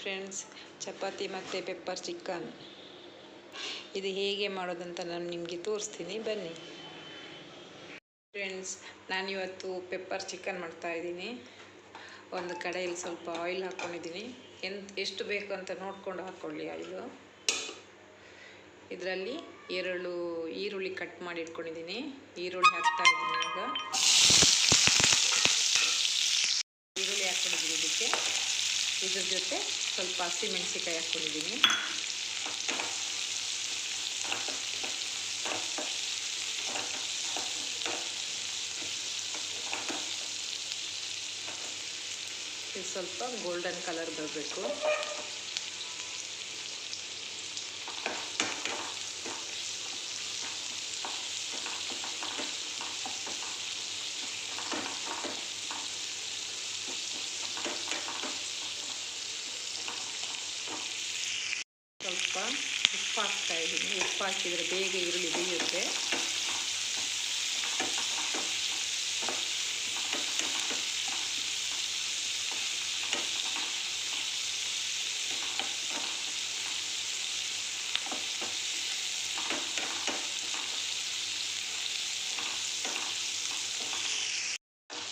Friends, chapati ಮತ್ತು pepper chicken ಇದು ಹೇಗೆ ಮಾಡೋದಂತ ನಾನು ನಿಮಗೆ ತೋರಿಸ್ತೀನಿ, ಬನ್ನಿ ಫ್ರೆಂಡ್ಸ್. ನಾನಿವತ್ತು ಪೆಪ್ಪರ್ ಚಿಕನ್ ಮಾಡ್ತಾಯಿದ್ದೀನಿ. ಒಂದು ಕಡೆಯಲ್ಲಿ ಸ್ವಲ್ಪ ಆಯಿಲ್ ಹಾಕ್ಕೊಂಡಿದ್ದೀನಿ. ಎಷ್ಟು ಬೇಕು ಅಂತ ನೋಡ್ಕೊಂಡು ಹಾಕ್ಕೊಳ್ಳಿ ಆಯಿಲು. ಇದರಲ್ಲಿ 2 ಈರುಳ್ಳಿ ಕಟ್ ಮಾಡಿ ಇಟ್ಕೊಂಡಿದ್ದೀನಿ. ಈರುಳ್ಳಿ ಹಾಕ್ತಾಯಿದ್ದೀನಿ. ಈಗ ಈರುಳ್ಳಿ ಹಾಕ್ಕೊಂಡಿದ್ದೀನಿ. ಇದಕ್ಕೆ ಇದ್ರ ಜೊತೆ ಸ್ವಲ್ಪ ಹಸಿಮೆಣಸಿಕಾಯಿ ಹಾಕ್ಕೊಂಡಿದ್ದೀನಿ. ಇದು ಸ್ವಲ್ಪ ಗೋಲ್ಡನ್ ಕಲರ್ ಬರಬೇಕು. ಸ್ವಲ್ಪ ಉಪ್ಪು ಹಾಕ್ತಾಯಿದ್ದೀನಿ. ಉಪ್ಪು ಹಾಕಿದರೆ ಬೇಗ ಈರುಳ್ಳಿ ಬೇಯುತ್ತೆ.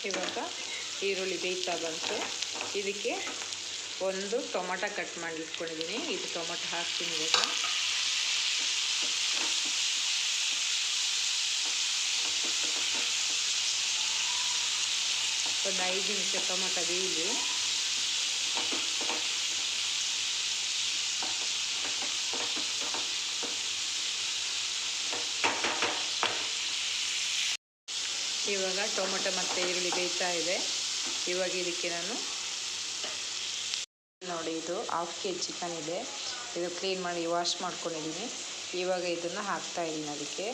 ಇವಾಗ ಈರುಳ್ಳಿ ಬೇಯ್ತಾ ಬಂತು. ಇದಕ್ಕೆ ಒಂದು ಟೊಮೊಟೊ ಕಟ್ ಮಾಡಿ ಇಟ್ಕೊಂಡಿದ್ದೀನಿ. ಇದು ಟೊಮೊಟೊ ಹಾಕ್ತೀನಿ. ಇವಾಗ ಒಂದು 5 ನಿಮಿಷ ಟೊಮೊಟೊ ಬೇಯಲಿ. ಇವಾಗ ಟೊಮೊಟೊ ಮತ್ತು ಈರುಳ್ಳಿ ಬೇಯ್ತಾ ಇದೆ. ಇವಾಗ ಇದಕ್ಕೆ ನಾನು ನೋಡಿ, ಇದು 1/2 kg ಚಿಕನ್ ಇದೆ. ಇದು ಕ್ಲೀನ್ ಮಾಡಿ ವಾಶ್ ಮಾಡ್ಕೊಂಡಿದ್ದೀನಿ. ಇವಾಗ ಇದನ್ನು ಹಾಕ್ತಾಯಿದ್ದೀನಿ. ಅದಕ್ಕೆ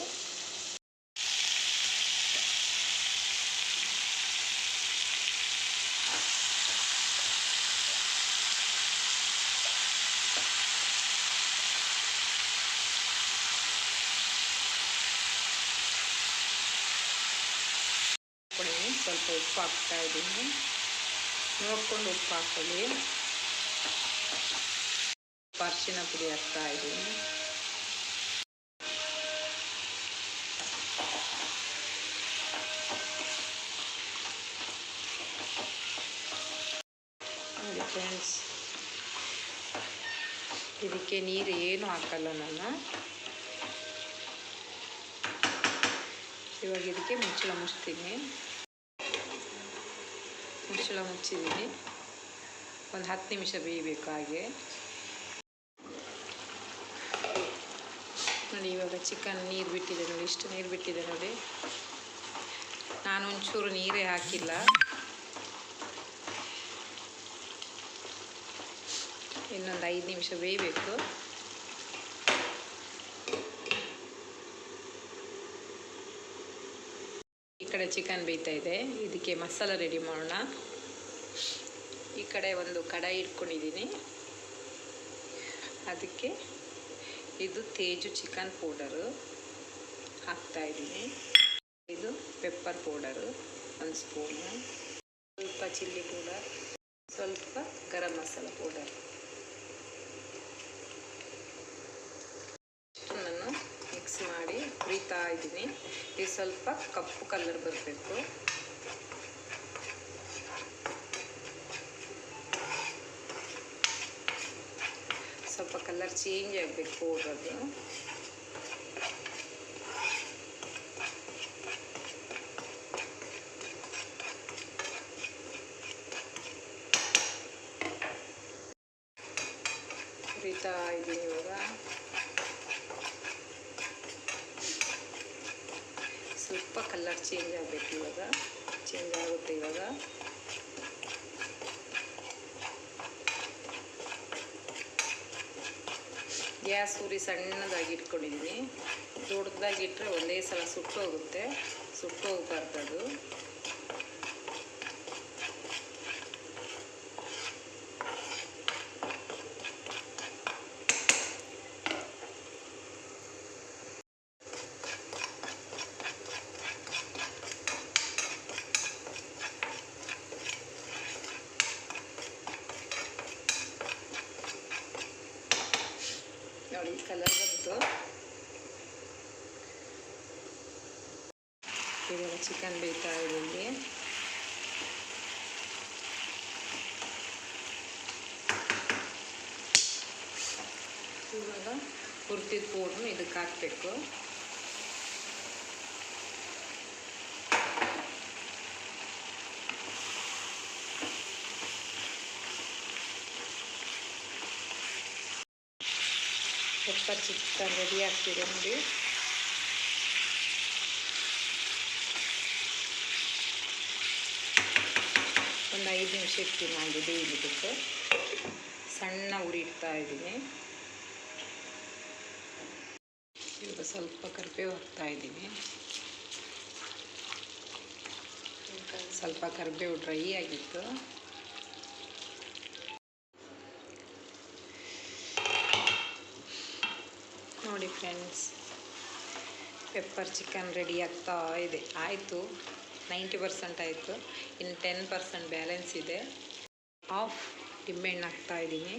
ಸ್ವಲ್ಪ ಉಪ್ಪು ಹಾಕ್ತಾಯಿದ್ದೀನಿ. ನೋಡ್ಕೊಂಡು ಉಪ್ಪು ಹಾಕೊಳ್ಳಿ. ಅರಿಶಿನ ಪುಡಿ ಹಾಕ್ತಾಯಿದ್ದೀನಿ. ನೋಡಿ ಫ್ರೆಂಡ್ಸ್, ಇದಕ್ಕೆ ನೀರು ಏನು ಹಾಕಲ್ಲ ನಾನು. ಇವಾಗ ಇದಕ್ಕೆ ಮುಚ್ಚಳ ಮುಚ್ತೀನಿ. ಮುಚ್ಚಳ ಮುಚ್ಚಿದ್ದೀನಿ. ಒಂದು 10 ನಿಮಿಷ ಬೇಯಬೇಕು. ಹಾಗೆ ನೋಡಿ, ಇವಾಗ ಚಿಕನ್ ನೀರು ಬಿಟ್ಟಿದೆ ನೋಡಿ. ಇಷ್ಟು ನೀರು ಬಿಟ್ಟಿದೆ ನೋಡಿ. ನಾನು ಒಂಚೂರು ನೀರೇ ಹಾಕಿಲ್ಲ. ಇನ್ನೊಂದು 5 ನಿಮಿಷ ಬೇಯಬೇಕು. ಈ ಕಡೆ ಚಿಕನ್ ಬೇಯ್ತಾ ಇದೆ. ಇದಕ್ಕೆ ಮಸಾಲ ರೆಡಿ ಮಾಡೋಣ. ಈ ಕಡೆ ಒಂದು ಕಡಾಯಿ ಇಟ್ಕೊಂಡಿದ್ದೀನಿ. ಅದಕ್ಕೆ ಇದು ತೇಜು ಚಿಕನ್ ಪೌಡರು ಹಾಕ್ತಾಯಿದ್ದೀನಿ. ಇದು ಪೆಪ್ಪರ್ ಪೌಡರು 1 ಸ್ಪೂನು, ಸ್ವಲ್ಪ ಚಿಲ್ಲಿ ಪೌಡರ್, ಸ್ವಲ್ಪ ಗರಂ ಮಸಾಲ ಪೌಡರ್. ನಾನು ಮಿಕ್ಸ್ ಮಾಡಿ ಹುರಿತಾ ಇದ್ದೀನಿ. ಇದು ಸ್ವಲ್ಪ ಕಪ್ಪು ಕಲರ್ ಬರಬೇಕು. ಸ್ವಲ್ಪ ಕಲರ್ ಚೇಂಜ್ ಆಗಬೇಕು ಪೌಡ್ರದ್ದು. ಹುರಿತಾ ಇದ್ದೀನಿ. ಇವಾಗ ಸ್ವಲ್ಪ ಕಲರ್ ಚೇಂಜ್ ಆಗಬೇಕು. ಇವಾಗ ಚೇಂಜ್ ಆಗುತ್ತೆ. ಇವಾಗ ಗ್ಯಾಸ್ ಉರಿ ಸಣ್ಣದಾಗಿ ಇಟ್ಕೊಂಡಿದ್ದೀನಿ. ದೊಡ್ಡದಾಗಿ ಇಟ್ಟರೆ ಒಂದೇ ಸಲ ಸುಟ್ಟೋಗುತ್ತೆ. ಸುಟ್ಟೋಗ್ಬಾರ್ದು ಅದು. ನೋಡಿ ಕಲರ್ ಬಂತು. ಇವಾಗ ಚಿಕನ್ ಬೇಯ್ತಾ ಇದೆ ಇಲ್ಲಿ. ಇವಾಗ ಹುರಿದಿದ್ದ ಪೌಡ್ರನ್ನ ಇದಕ್ಕೆ ಹಾಕಬೇಕು. ಪೆಪ್ಪರ್ ಚಿಕನ್ ರೆಡಿ ಆಗ್ತಿದೆ ನೋಡಿ. ಒಂದು 5 ನಿಮಿಷ ಇಡ್ತೀನಿ ಹಾಗೆ ಬೇಯಲಿಕ್ಕೆ. ಸಣ್ಣ ಉರಿ ಇಡ್ತಾ ಇದ್ದೀನಿ. ಇವಾಗ ಸ್ವಲ್ಪ ಕರಿಬೇವು ಹಾಕ್ತಾ ಇದ್ದೀನಿ. ಸ್ವಲ್ಪ ಕರಿಬೇವು ಡ್ರೈ ಆಗಿತ್ತು. ನೋಡಿ ಫ್ರೆಂಡ್ಸ್, ಪೆಪ್ಪರ್ ಚಿಕನ್ ರೆಡಿ ಆಗ್ತಾ ಇದೆ. ಆಯಿತು, 90% ಆಯಿತು. ಇನ್ನು 10% ಬ್ಯಾಲೆನ್ಸ್ ಇದೆ. ಹಾಫ್ ನಿಂಬೆಹಣ್ಣು ಹಾಕ್ತಾ ಇದ್ದೀನಿ.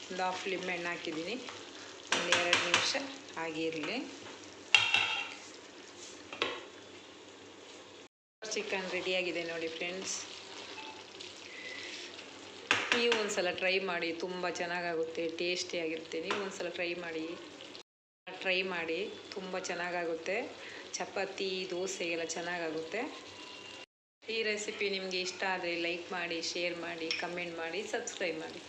ಒಂದು ಹಾಫ್ ನಿಂಬೆಹಣ್ಣು ಹಾಕಿದ್ದೀನಿ. ಒಂದು 2 ನಿಮಿಷ ಹಾಗೆ ಇರಲಿ. ಚಿಕನ್ ರೆಡಿಯಾಗಿದೆ ನೋಡಿ ಫ್ರೆಂಡ್ಸ್. ನೀವು ಒಂದು ಸಲ ಟ್ರೈ ಮಾಡಿ, ತುಂಬ ಚೆನ್ನಾಗಾಗುತ್ತೆ, ಟೇಸ್ಟಿಯಾಗಿರುತ್ತೆ. ನೀವು ಒಂದು ಸಲ ಟ್ರೈ ಮಾಡಿ, ತುಂಬ ಚೆನ್ನಾಗಾಗುತ್ತೆ. ಚಪಾತಿ, ದೋಸೆಗೆಲ್ಲ ಚೆನ್ನಾಗಾಗುತ್ತೆ. ಈ ರೆಸಿಪಿ ನಿಮಗೆ ಇಷ್ಟ ಆದರೆ ಲೈಕ್ ಮಾಡಿ, ಶೇರ್ ಮಾಡಿ, ಕಮೆಂಟ್ ಮಾಡಿ, ಸಬ್ಸ್ಕ್ರೈಬ್ ಮಾಡಿ.